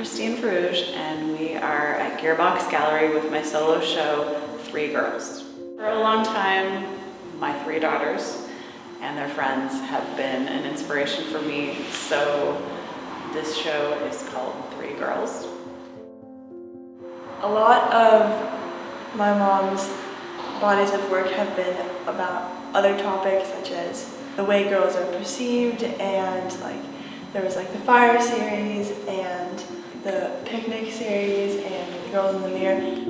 Ferrouge, and we are at Gearbox Gallery with my solo show, Three Girls. For a long time, my three daughters and their friends have been an inspiration for me, so this show is called Three Girls. A lot of my mom's bodies of work have been about other topics, such as the way girls are perceived, and there was the Fire series and the Picnic series and the Girls in the Mirror.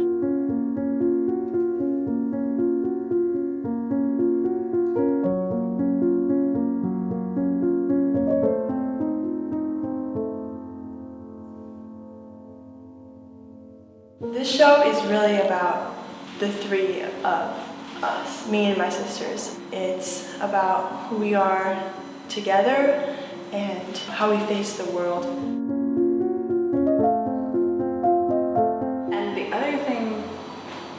This show is really about the three of us, me and my sisters. It's about who we are together and how we face the world. And the other thing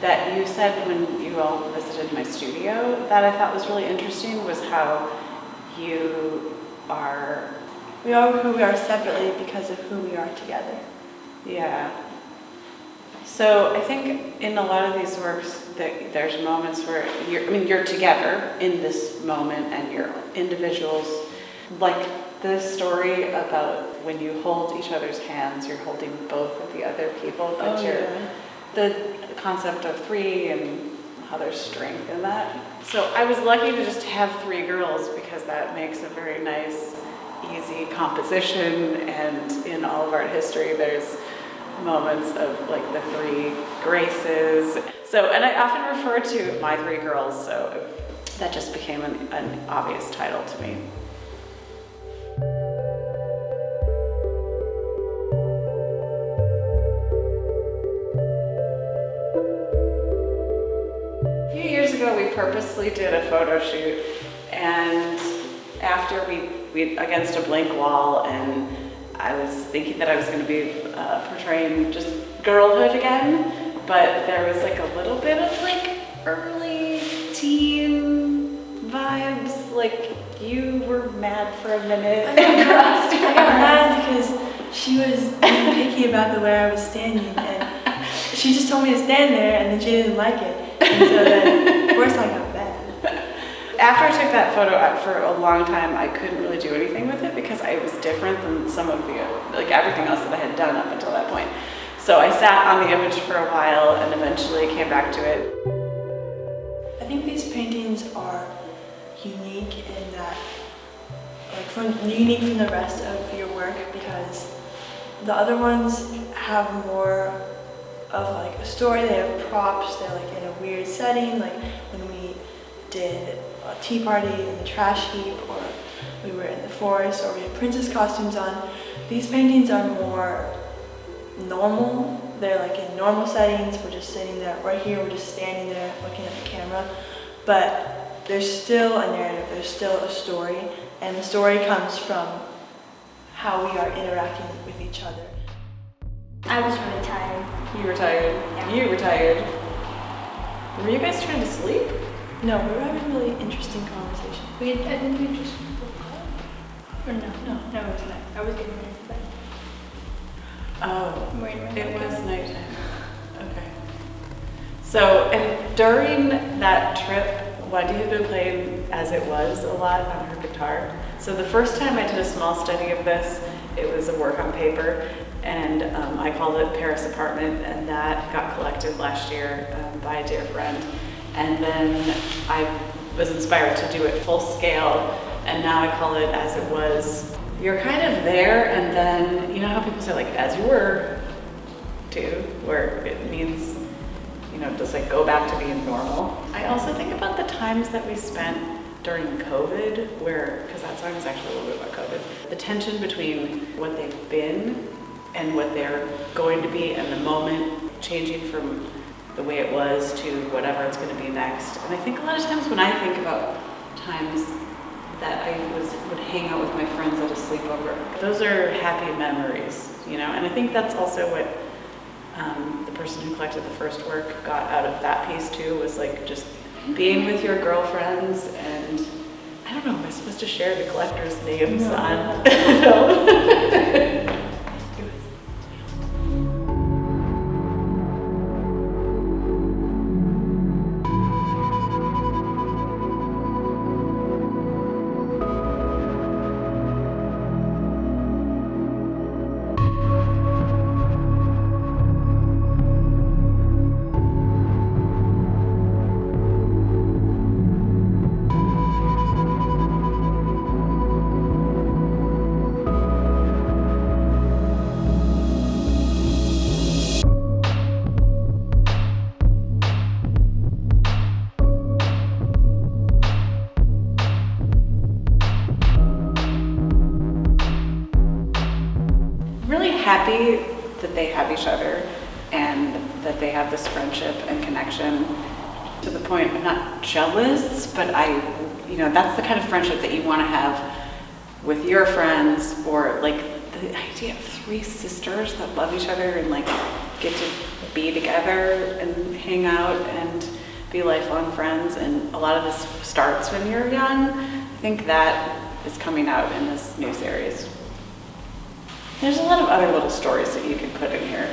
that you said when you all visited my studio that I thought was really interesting was how we are who we are separately because of who we are together. Yeah. So I think in a lot of these works that there's moments where you're together in this moment and you're individuals. Like the story about when you hold each other's hands, you're holding both of the other people, but the concept of three and how there's strength in that. So I was lucky to just have three girls because that makes a very nice, easy composition, and in all of art history there's moments of the three graces. So, and I often refer to my three girls, so that just became an obvious title to me. A few years ago, we purposely did a photo shoot, and after we against a blank wall, and I was thinking that I was going to be portraying just girlhood again, but there was a little bit of early teen vibes. You were mad for a minute. I got mad because she was being picky about the way I was standing, and she just told me to stand there, and then she didn't like it, and so then of course I got mad. After I took that photo for a long time, I couldn't really do anything with it because it was different than some of the, everything else that I had done up until that point. So I sat on the image for a while and eventually came back to it. I think these paintings are unique in that, unique from the rest of your work, because the other ones have more of a story. They have props, they're in a weird setting, when we did a tea party in the trash heap, or we were in the forest, or we had princess costumes on. These paintings are more normal. They're in normal settings. We're just sitting there. Right here, we're just standing there looking at the camera. But there's still a narrative. There's still a story, and the story comes from how we are interacting with each other. I was really tired. You were tired. Yeah. You were tired. Were you guys trying to sleep? No, we were having a really interesting conversation. I think we just woke up. Or no, it was night. I was getting ready for bed. Oh, It it was nighttime. Okay. So, and during that trip, Wendy had been playing As It Was a lot on her guitar. So the first time I did a small study of this, it was a work on paper, and I called it Paris Apartment, and that got collected last year by a dear friend. And then I was inspired to do it full scale, and now I call it As It Was. You're kind of there, and then, you know how people say as you were, too, where it means, just go back to being normal. I also think about the times that we spent during COVID, because that song is actually a little bit about COVID. The tension between what they've been and what they're going to be, and the moment changing from the way it was to whatever it's going to be next. And I think a lot of times when I think about times that I would hang out with my friends at a sleepover, those are happy memories, and I think that's also what the person who collected the first work got out of that piece too, was just being with your girlfriends. And I don't know, am I supposed to share the collectors' names on film? happy that they have each other and that they have this friendship and connection, to the point I'm not jealous, but that's the kind of friendship that you want to have with your friends, or like the idea of 3 sisters that love each other and like get to be together and hang out and be lifelong friends. And a lot of this starts when you're young. I think that is coming out in this new series. There's a lot of other little stories that you could put in here.